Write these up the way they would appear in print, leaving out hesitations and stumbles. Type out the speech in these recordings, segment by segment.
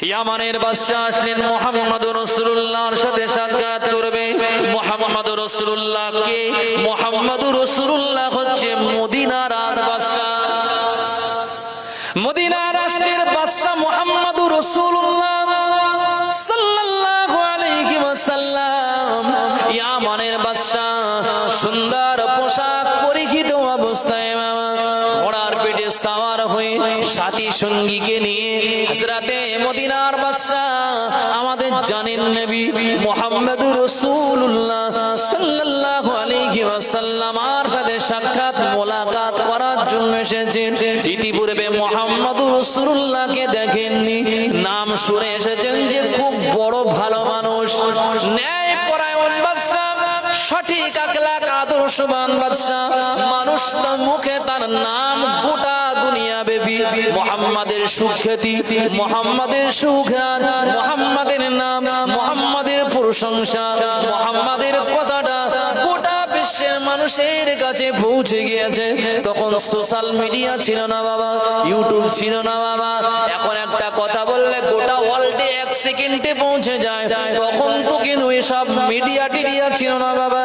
ইয়ামানের বাদশা আসলেন মুহাম্মদুর রাসূলুল্লাহর সাথে সাক্ষাৎ করবে। মুহাম্মদুর রাসূলুল্লাহ কে? মুহাম্মদুর রাসূলুল্লাহ হচ্ছে মদিনার বাদশা, মদিনা রাষ্ট্রের বাদশা মুহাম্মদুর রাসূলুল্লাহ সাল্লাল্লাহু আলাইহি ওয়াসাল্লাম। ইয়ামানের বাদশা সুন্দর পোশাক পরিহিত অবস্থায় ঘোড়ার পেটে সাওয়ার হয়ে সাথী সঙ্গীকে নিয়ে হযরতে মদিনার বাদশা আমাদের জানেন নবী মুহাম্মদুর রাসূলুল্লাহ সাল্লাল্লাহু আলাইহি ওয়াসাল্লামের সাথে সাক্ষাৎ মোলাকাত করার জন্য এসেছেন। ইতিপূর্বে মুহাম্মদুর রাসূলুল্লাহকে দেখেননি, নাম শুনে এসেছেন যে খুব বড় ভালো মানুষ, ন্যায়পরায়ণ বাদশা, সঠিক আখলাক আদর্শবান বাদশা। মানুষ মুখে তার নাম গোটা দুনিয়া ব্যাপী মুহাম্মাদের সুখ্যাতি, মুহাম্মাদের সুঘ্রাণ, মুহাম্মাদের নাম, মুহাম্মাদের প্রশংসা, মুহাম্মাদের কথাটা গোটা বিশ্বের মানুষের কাছে পৌঁছে গিয়েছে। তখন সোশ্যাল মিডিয়া ছিল না বাবা, ইউটিউব ছিল না বাবা। এখন একটা কথা বললে গোটা ওয়ার্ল্ডে এক সেকেন্ডে পৌঁছে যায়। তখন তো কিন্তু এসব মিডিয়া টিডিয়া ছিল না বাবা।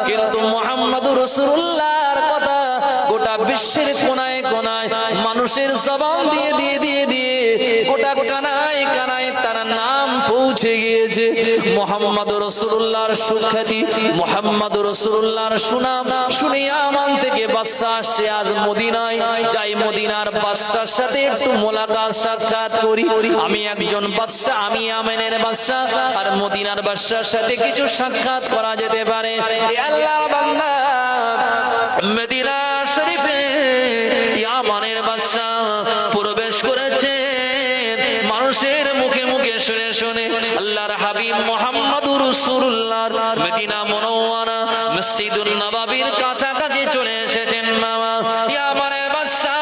কিন্তু মুহাম্মদুর রাসূলুল্লাহর কথা গোটা বিশ্বের কোনায় কোনায় মানুষের জবান দিয়ে দিয়ে দিয়ে দিয়ে গোটা কানায় কানায় তার নাম পৌঁছে গিয়েছে। মুহাম্মদুর রাসূলুল্লাহর সুখ্যাতি, মুহাম্মদুর রাসূলুল্লাহর সুনাম শুনে ইয়ামান থেকে বাদশা আসছে আজ মদিনায়। যাই মদিনার বাদশার সাথে একটু মোলাকাত সাক্ষাৎ করি। আমি একজন বাদশা, আমি ইয়ামানের বাদশা, আর মদিনার বাদশার সাথে কিছু সাক্ষাৎ করা যেতে পারে। এ আল্লাহর বান্দা, মদিনা শরীফে ইয়ামানের বাদশা প্রবেশ করেছে। মানুষের মুখে মুখে শুনে শুনে আল্লাহর হাবিব মুহাম্মদুর রাসূলুল্লাহ মদিনা মুনাওয়ারা মসজিদুন নববীর কাছাকাছি চলে এসেছেন। মামা ইয়ামানের বাদশা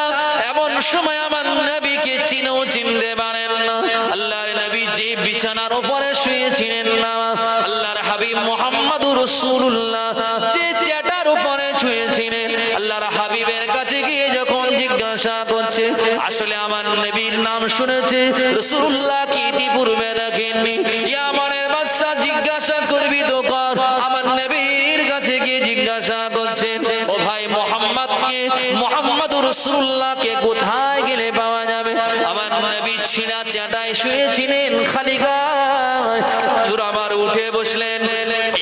এমন সময় আমার নবীকে চিনেও চিনতে পারেন না। আল্লাহর নবী যে বিছানার উপরে শুয়েছিলেন, মামা আল্লাহর হাবিব মুহাম্মদুর রাসূলুল্লাহ যে চেটার উপরে শুয়েছিলেন, আল্লাহর হাবিবের কাছে গিয়ে যখন জিজ্ঞাসা করছে, আসলে আমার নবীর নাম শুনেছে, রাসূলুল্লাহ কি ইতিপূর্বে দেখেননি? ইয়ামানের বাদশা জিজ্ঞাসা করবি তো কর। আমার নবীর কাছে গিয়ে জিজ্ঞাসা করছেন, ও ভাই মুহাম্মদকে, মুহাম্মদুর রাসূলুল্লাহকে কোথায় গেলে পাওয়া যাবে? আমার নবী ছিনা চাটায় শুয়েছিলেন খালি গায়, সুরাবার উঠে বসলেন।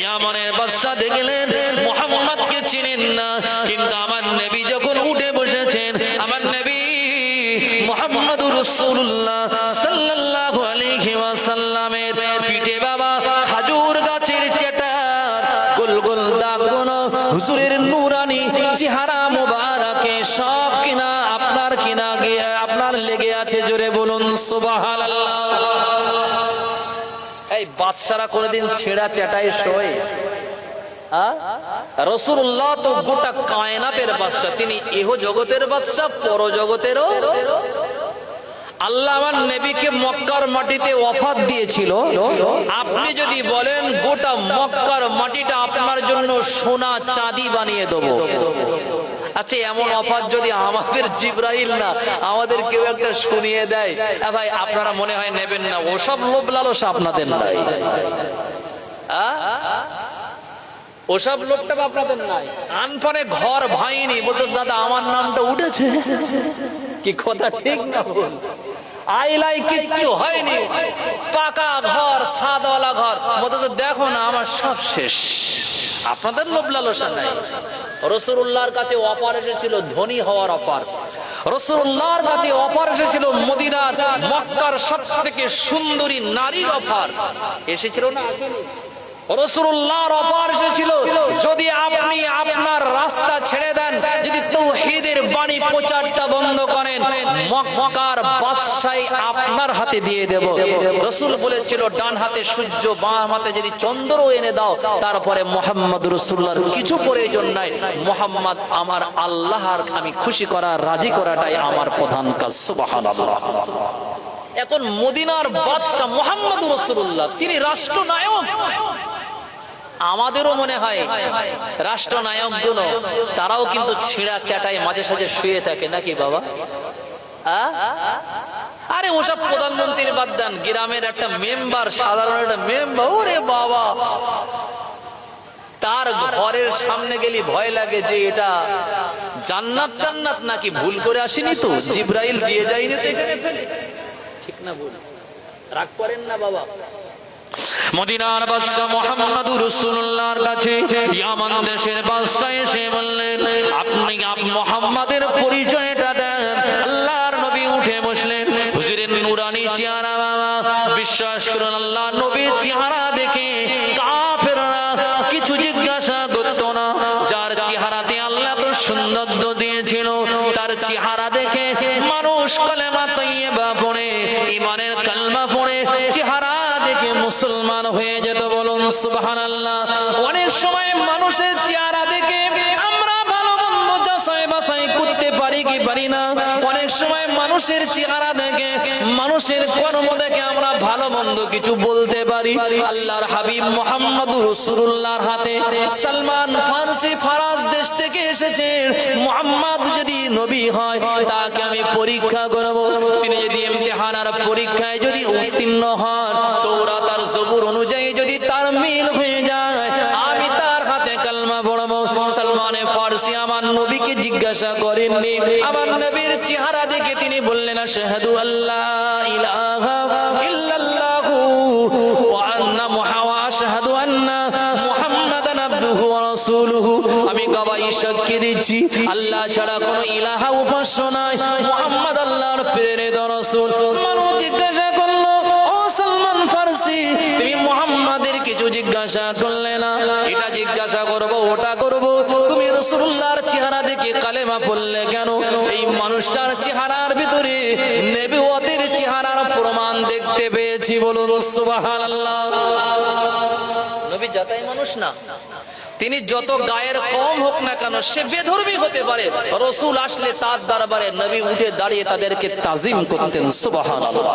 ইয়ামানের বাদশা দেখলেন মুহাম্মদকে চিনেন না, কিন্তু আমার নবী যখন উঠে বসেছেন, আমার নবী মুহাম্মদুর রাসূলুল্লাহ সাল্লাল্লাহু আলাইহি ওয়াসাল্লামের পিঠে বাবা খেজুর গাছের চেটার গোল গোল দাগগুলো হুজুরের নূরানি চেহারা মোবারকে সব কিনা আপনার কিনা গিয়ে আপনার লেগে আছে। জোরে বলুন সুবহানাল্লাহ। এই বাদশারা কোনদিন ছেঁড়া চেটায় শোয়? রাসূলুল্লাহ তো গোটা কায়নাতের বাদশা, তিনি ইহ জগতের বাদশা, পর জগতেরও। আল্লাহ আমার নবীকে মক্কার মাটিতে ওয়াফাত দিয়েছিল। আপনি যদি বলেন গোটা মক্কার মাটিটা আপনার জন্য সোনা চাঁদি বানিয়ে দেবো, আচ্ছা এমন ওয়াফাত যদি আমাদের জিবরাইল না আমাদের কেউ একটা শুনিয়ে দেয়, ভাই আপনারা মনে হয় নেবেন না? ওসব লোভ লালসা আপনাদের নাই, ওসব লোকটা আপনাদের নাই। আনপানে ঘর ভাইনি বলতেছে দাদা আমার নামটা উঠেছে, কি কথা ঠিক না বল? আইলাই কিচ্ছু হয়নি, পাকা ঘর, সাদওয়ালা ঘর, বলতেছে দেখো না আমার সব শেষ। আপনাদের লোভ লালসা নাই। রাসূলুল্লাহর কাছে অফার এসেছিল ধনী হওয়ার অফার। রাসূলুল্লাহর কাছে অফার এসেছিল মদিনার মক্কার সবথেকে সুন্দরী নারীর অফার। এসেছিল না? আসেনি? রাসূলুল্লাহর অফার এসেছিল যদি আপনি আপনার রাস্তা ছেড়ে দেন, যদি তাওহীদের বাণী প্রচারটা বন্ধ করেন, মক্কার বাদশাহী আপনার হাতে দিয়ে দেব। রাসূল বলেছিল ডান হাতে সূর্য, বাম হাতে যদি চন্দ্র এনে দাও, তারপরে মুহাম্মদুর রাসূলুল্লাহর কিছু প্রয়োজন নাই। মুহাম্মদ আমার আল্লাহর আমি খুশি করা, রাজি করাটাই আমার প্রধান কাজ। সুবহানাল্লাহ। এখন মদিনার বাদশা মুহাম্মদুর রাসূলুল্লাহ, তিনি রাষ্ট্রনায়ক। আমাদেরও মনে হয় রাষ্ট্রনায়ক গুলো তারাও কিন্তু ছিঁড়া চাটায় মাঝে সাঝে শুয়ে থাকে নাকি বাবা? আরে ওসব প্রধানমন্ত্রীর বাদ দেন, গ্রামের একটা মেম্বার, সাধারণ একটা মেম্বার, ওরে বাবা, তার ঘরের সামনে গেলে ভয় লাগে যে এটা জান্নাত টান্নাত নাকি, ভুল করে আসেনি তো, জিব্রাইল দিয়ে যায়নি তো এখানে ফেলে, ঠিক না ভুল? রাগ করেন না বাবা। মদিনার বাদশা মুহাম্মদুর রাসূলুল্লাহর কাছে ইয়ামান দেশের বাদশা এসে বললেন, আপনি মুহাম্মাদের পরিচয়টা দেন। আল্লাহর নবী উঠে বসলেন, হুজুরের নূরানি চেহারা, বিশ্বাস করুন আল্লাহর নবীর চেহারা দেখে কাফেররা কিছু জিজ্ঞাসা করতো না। যার চেহারাতে আল্লাহ তো সৌন্দর্য দিয়েছিল, তার চেহারা দেখে মানুষ কালেমা তাইয়্যিবা পড়ে, ঈমানের কালমা পড়ে চেহারা দেখে মুসলমান হয়ে যেত। বলুন সুবহানাল্লাহ। অনেক সময় মানুষের চেহারা দেখে আমরা ভালো মন্দ যাচাই বাছাই করতে পারি কি পারি না। অনেক সময় মানুষের চেহারা দেখে, মানুষের কর্ম দেখে আমরা ভালো মন্দ কিছু বলতে পারি। আল্লাহর হাবিব মুহাম্মদুর রাসূলুল্লাহর হাতে সালমান ফারসি ফারাজ দেশ থেকে এসেছে, মুহাম্মদ যদি নবী হয় তাকে আমি পরীক্ষা করব। তিনি যদি ইমতিহানের পরীক্ষায় যদি উত্তীর্ণ হন, তাওরাত আর জবুর অনুযায়ী যদি তার মিল হয়ে যায়, আমি তার হাতে কালমা পড়ব। সালমানে ফারসি আমার নবীকে জিজ্ঞাসা করেননি, আমার নবীর চেহারা দেখে তিনি বললেন, আশহাদু আল্লা ইলাহা ইল্লাল্লাহু ওয়া আন্না আশহাদু আন্না মুহাম্মাদান আবদুহু ওয়া রাসূলুহু। আমি গবাই সাক্ষী দিচ্ছি আল্লাহ ছাড়া কোনো ইলাহা উপাস্য নাই, মুহাম্মদ আল্লাহর প্রেরিত রাসূল। মানুষ জিজ্ঞাসা করলো, ও সালমান ফারসি, তুমি মুহাম্মাদের কিছু জিজ্ঞাসা করলে না? এটা জিজ্ঞাসা করব, ওটা করব, তুমি রাসূলুল্লাহর চেহারা দেখে কালেমা পড়লে কেন? এই মানুষটার চেহারার ভিতরে নবুয়তের চেহারার প্রমাণ দেখতে পেয়েছি। বলুন সুবহানাল্লাহ। নবী যাতাই মানুষ না, তিনি যত গায়ের কম হোক না কেন, সে বেধর্মী হতে পারে, রাসূল আসলে তার দরবারে নবী উঠে দাঁড়িয়ে তাদেরকে তাজিম করতেন। সুবহানাল্লাহ।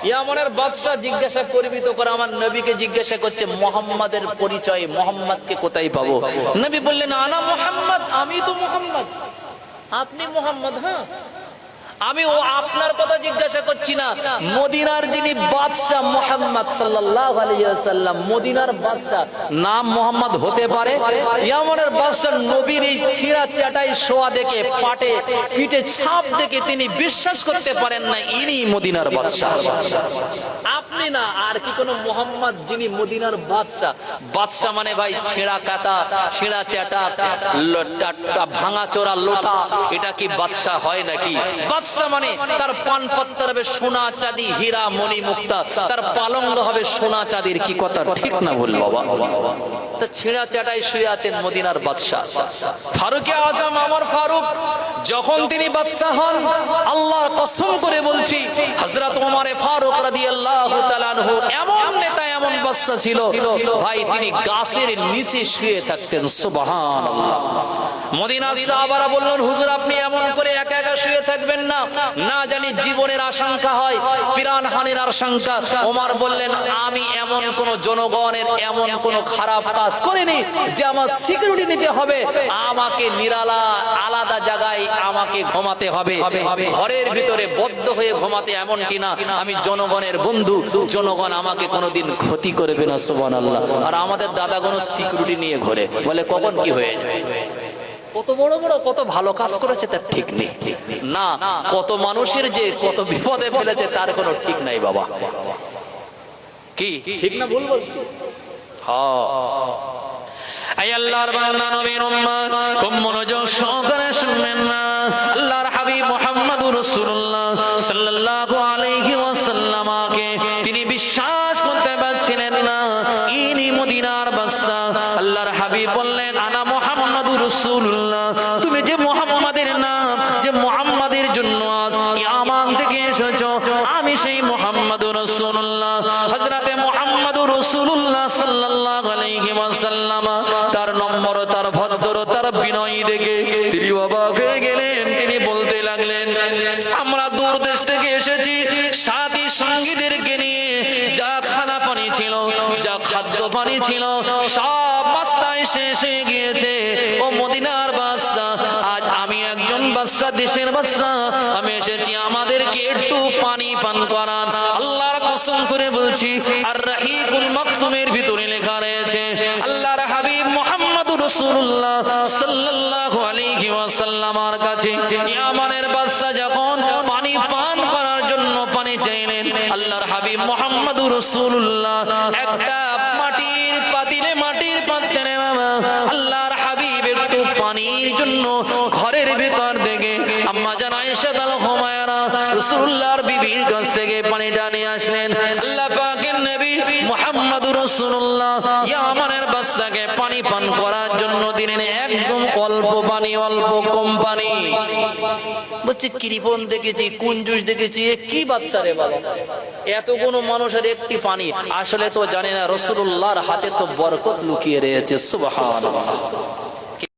ইয়ামানের বাদশা জিজ্ঞাসা করবি তো করে, আমার নবীকে জিজ্ঞাসা করছে মুহাম্মাদের পরিচয়, মুহাম্মাদকে কোথায় পাবো? নবী বললেন, আনা মুহাম্মদ, আমি তো মুহাম্মদ। আপনি মুহাম্মদ? হ্যাঁ। আমি ও আপনার কথা জিজ্ঞাসা করছি না, মদিনার যিনি বাদশা মুহাম্মদ সাল্লাল্লাহু আলাইহি ওয়াসাল্লাম, মদিনার বাদশা নাম মুহাম্মদ হতে পারে? ইয়ামানের বাদশা নবীর এই ছিঁড়া চাটাই শোয়া দেখে, পাটে পিঠে ছাপ দেখে তিনি বিশ্বাস করতে পারেন না ইনি মদিনার বাদশা। আপনি না, আর কি কোন মুহাম্মদ যিনি মদিনার বাদশা? বাদশা মানে ভাই ছেঁড়া কাটা, ছেঁড়া চাটা, ভাঙা চোরা লোটা, এটা কি বাদশা হয় নাকি? বাদশা মানে তার পানপত্র হবে সোনা চাঁদি হীরা মণি মুক্তা, তার পালঙ্গ হবে সোনা চাঁদির। কি কথা ঠিক না বল বাবা? তা ছেঁড়া চাটাই শুয়ে আছেন মদিনার বাদশা। ফারুক আযম আমার ফারুক যখন তিনি বাদশা হন, আল্লাহর কসম করে বলছি, হযরত ওমর ফারুক রাদিয়াল্লাহু তাআলা আনহু এমন নেতা, এমন বাদশা ছিল ভাই, তিনি গাছের নিচে শুয়ে থাকতেন। সুবহানাল্লাহ। মদিনার সাহাবারা বললেন, হুজুর আপনি এমন করে একা একা শুয়ে থাকবেন না, না জানি জীবনের আশঙ্কা হয়, প্রাণহানির আশঙ্কা। ওমর বললেন, আমি এমন কোন জনগণের এমন কোন খারাপ কাজ করিনি যে আমার সিকিউরিটি নিতে হবে, আমাকে নিরালা আলাদা জায়গায় আমাকে ঘুমাতে হবে, ঘরের ভিতরে বদ্ধ হয়ে ঘুমাতে এমনটি না, আমি জনগণের বন্ধু, জনগণ আমাকে কোনোদিন ক্ষতি করবে না। সুবহানাল্লাহ। আর আমাদের দাদা কোনো সিকিউরিটি নিয়ে ঘোরে, বলে কখন কি হয়ে যায়। কত বড় বড় কত ভালো কাজ করেছে তার ঠিক নেই, না কত মানুষের যে কত বিপদে ফেলেছে তার কোনো ঠিক নাই বাবা। কি ঠিক না ভুল বলছি? হ্যাঁ। আই আল্লাহর বান্দা নবীর উম্মত, খুব মনোযোগ সহকারে শুনবেন না। আল্লাহর হাবিব মুহাম্মদুর রাসূলুল্লাহ সাল্লাল্লাহু আলাইহি ওয়াসাল্লামকে তিনি বিশ্বাস করতে পারছিলেন না ইনি মদিনার বাদশা। আল্লাহর হাবিব বললেন, আনা মুহাম্মদুর রাসূলুল্লাহ, তুমি যে মুহাম্মাদের নাম, যে মুহাম্মাদের জন্য আজ ইয়ামান থেকে এসেছো, আমি সেই মুহাম্মদুর রাসূলুল্লাহ। হযরতে মুহাম্মদুর রাসূলুল্লাহ সাল্লাল্লাহু আলাইহি ওয়াসাল্লাম তার নম্বর, তার ভদ্রতা, তার বিনয় দেখে তিনি অবাক হয়ে গেলেন। তিনি বলতে লাগলেন, আমরা দূর দেশ থেকে এসেছি, সাথী সঙ্গীদেরকে নিয়ে যা খানা পানি ছিল, যা খাদ্য পানি ছিল, সব রাস্তায় শেষ হয়ে গিয়েছে। ও মদিনার বাদশা, আজ আমি একজন বাদশা, দেশের বাদশা, আমি এসেছি আমাদেরকে একটু পানি কসম করে বলছি আর রাহিকুল মাকতুমের ভিতরে লেখা রয়েছে আল্লাহর হাবিব মুহাম্মদুর রাসূলুল্লাহ সাল্লাল্লাহু আলাইহি ওয়াসাল্লামের কাছে ইয়ামানের বাদশা যখন পানি পান করার জন্য পানি চাইলেন আল্লাহর হাবিব মুহাম্মদুর রাসূলুল্লাহ একটা মাটির পাতিলে মাটির পাত্রে আল্লাহর হাবিব একটু পানির জন্য ঘরের ভিতর থেকে আম্মা জান আয়েশা আল হুমায়রা রাসূলুল্লাহর বিবির কাছ থেকে পানিটা নিয়ে আসলেন আল্লাহ পাকের নবী মুহাম্মদুর রাসূলুল্লাহ ইয়ামানের বাদশাকে পানি পান করার জন্য দিলেন একদম অল্প পানি অল্প কম পানি বলছে কৃপণ দেখেছি কুঞ্জুস দেখেছি কি বাদশা রে বাবা এত কোন মানুষের একটি পানি আসলে তো জানে না রাসূলুল্লাহর হাতে তো বরকত লুকিয়ে রয়েছে সুবহানাল্লাহ